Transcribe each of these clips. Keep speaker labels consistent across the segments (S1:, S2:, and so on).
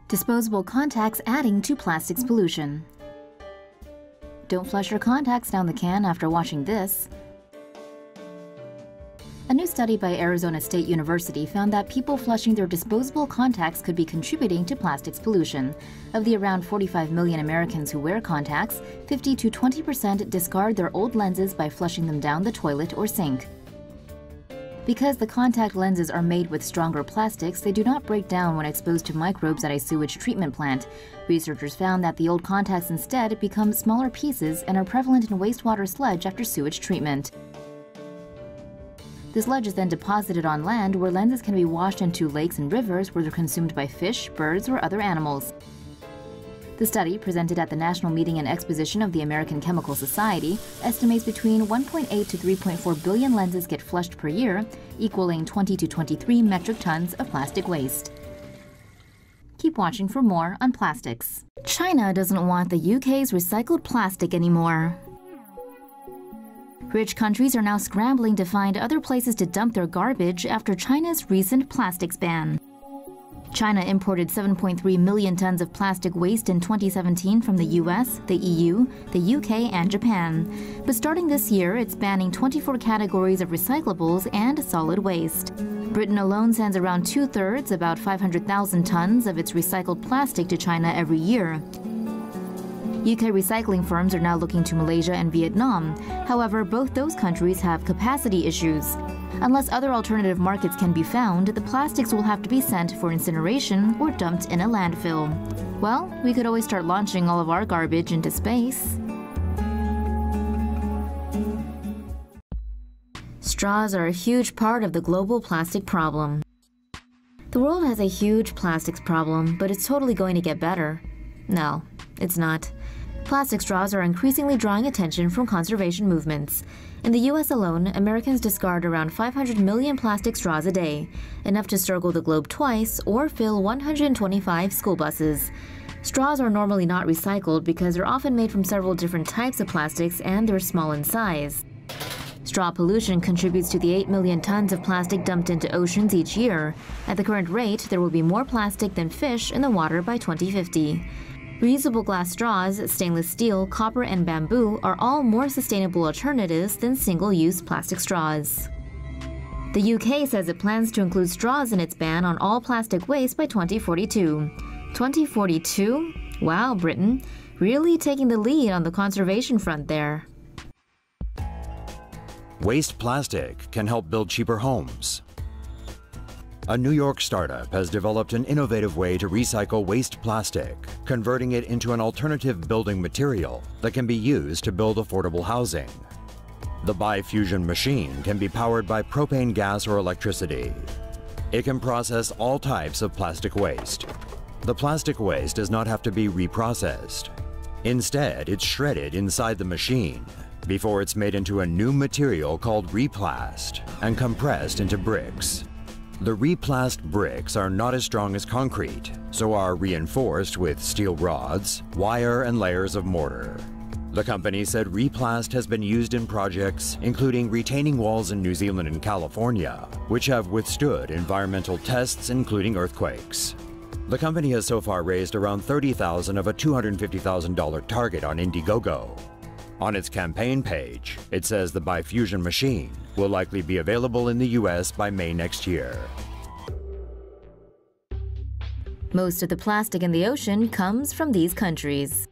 S1: Disposable contacts adding to plastics pollution. Don't flush your contacts down the can after washing this. A new study by Arizona State University found that people flushing their disposable contacts could be contributing to plastics pollution. Of the around 45 million Americans who wear contacts, 50 to 20% discard their old lenses by flushing them down the toilet or sink. Because the contact lenses are made with stronger plastics, they do not break down when exposed to microbes at a sewage treatment plant. Researchers found that the old contacts instead become smaller pieces and are prevalent in wastewater sludge after sewage treatment. The sludge is then deposited on land, where lenses can be washed into lakes and rivers where they're consumed by fish, birds, or other animals. The study, presented at the National Meeting and Exposition of the American Chemical Society, estimates between 1.8 to 3.4 billion lenses get flushed per year, equaling 20 to 23 metric tons of plastic waste. Keep watching for more on plastics. China doesn't want the UK's recycled plastic anymore. Rich countries are now scrambling to find other places to dump their garbage after China's recent plastics ban. China imported 7.3 million tons of plastic waste in 2017 from the US, the EU, the UK, and Japan. But starting this year, it's banning 24 categories of recyclables and solid waste. Britain alone sends around two-thirds, about 500,000 tons, of its recycled plastic to China every year. UK recycling firms are now looking to Malaysia and Vietnam. However, both those countries have capacity issues. Unless other alternative markets can be found, the plastics will have to be sent for incineration or dumped in a landfill. Well, we could always start launching all of our garbage into space. Straws are a huge part of the global plastic problem. The world has a huge plastics problem, but it's totally going to get better. No, it's not. Plastic straws are increasingly drawing attention from conservation movements. In the US alone, Americans discard around 500 million plastic straws a day, enough to circle the globe twice or fill 125 school buses. Straws are normally not recycled because they're often made from several different types of plastics and they're small in size. Straw pollution contributes to the 8 million tons of plastic dumped into oceans each year. At the current rate, there will be more plastic than fish in the water by 2050. Reusable glass straws, stainless steel, copper, and bamboo are all more sustainable alternatives than single-use plastic straws. The UK says it plans to include straws in its ban on all plastic waste by 2042. 2042? Wow, Britain. Really taking the lead on the conservation front there.
S2: Waste plastic can help build cheaper homes. A New York startup has developed an innovative way to recycle waste plastic, converting it into an alternative building material that can be used to build affordable housing. The bifusion machine can be powered by propane gas or electricity. It can process all types of plastic waste. The plastic waste does not have to be reprocessed. Instead, it's shredded inside the machine before it's made into a new material called replast and compressed into bricks. The replast bricks are not as strong as concrete, so are reinforced with steel rods, wire, and layers of mortar. The company said replast has been used in projects including retaining walls in New Zealand and California, which have withstood environmental tests including earthquakes. The company has so far raised around $30,000 of a $250,000 target on Indiegogo. On its campaign page, it says the bifusion machine will likely be available in the US by May next year.
S1: Most of the plastic in the ocean comes from these countries.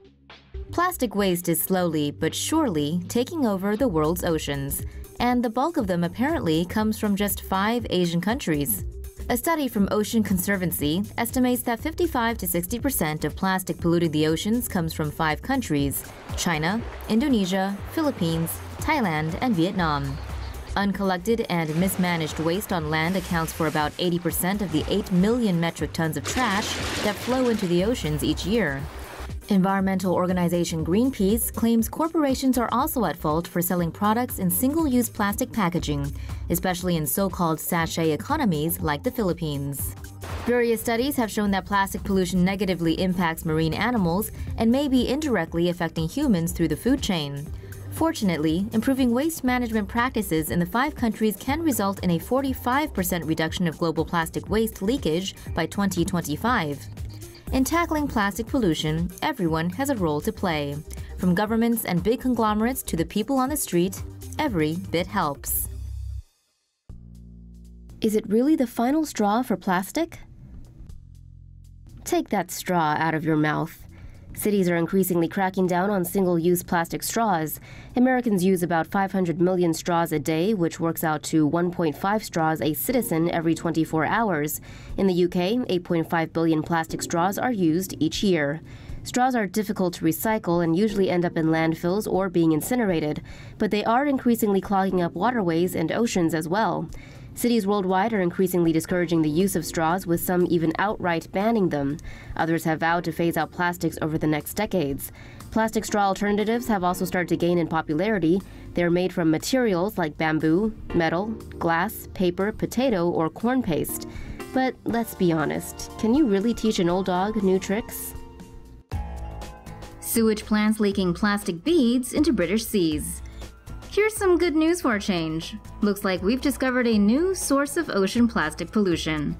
S1: Plastic waste is slowly but surely taking over the world's oceans, and the bulk of them apparently comes from just 5 Asian countries. A study from Ocean Conservancy estimates that 55 to 60% of plastic polluting the oceans comes from 5 countries: China, Indonesia, Philippines, Thailand, and Vietnam. Uncollected and mismanaged waste on land accounts for about 80% of the 8 million metric tons of trash that flow into the oceans each year. Environmental organization Greenpeace claims corporations are also at fault for selling products in single-use plastic packaging, especially in so-called sachet economies like the Philippines. Various studies have shown that plastic pollution negatively impacts marine animals and may be indirectly affecting humans through the food chain. Fortunately, improving waste management practices in the 5 countries can result in a 45% reduction of global plastic waste leakage by 2025. In tackling plastic pollution, everyone has a role to play. From governments and big conglomerates to the people on the street, every bit helps. Is it really the final straw for plastic? Take that straw out of your mouth. Cities are increasingly cracking down on single-use plastic straws. Americans use about 500 million straws a day, which works out to 1.5 straws a citizen every 24 hours. In the UK, 8.5 billion plastic straws are used each year. Straws are difficult to recycle and usually end up in landfills or being incinerated, but they are increasingly clogging up waterways and oceans as well. Cities worldwide are increasingly discouraging the use of straws, with some even outright banning them. Others have vowed to phase out plastics over the next decades. Plastic straw alternatives have also started to gain in popularity. They are made from materials like bamboo, metal, glass, paper, potato, or corn paste. But let's be honest, can you really teach an old dog new tricks? Sewage plants leaking plastic beads into British seas. Here's some good news for a change. Looks like we've discovered a new source of ocean plastic pollution.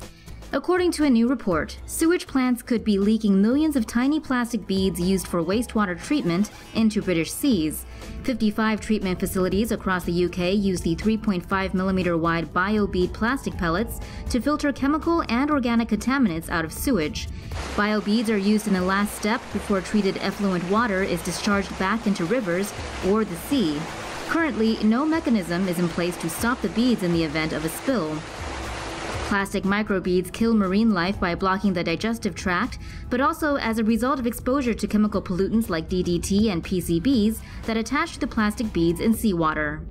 S1: According to a new report, sewage plants could be leaking millions of tiny plastic beads used for wastewater treatment into British seas. 55 treatment facilities across the UK use the 3.5mm wide bio-bead plastic pellets to filter chemical and organic contaminants out of sewage. Bio-beads are used in the last step before treated effluent water is discharged back into rivers or the sea. Currently, no mechanism is in place to stop the beads in the event of a spill. Plastic microbeads kill marine life by blocking the digestive tract, but also as a result of exposure to chemical pollutants like DDT and PCBs that attach to the plastic beads in seawater.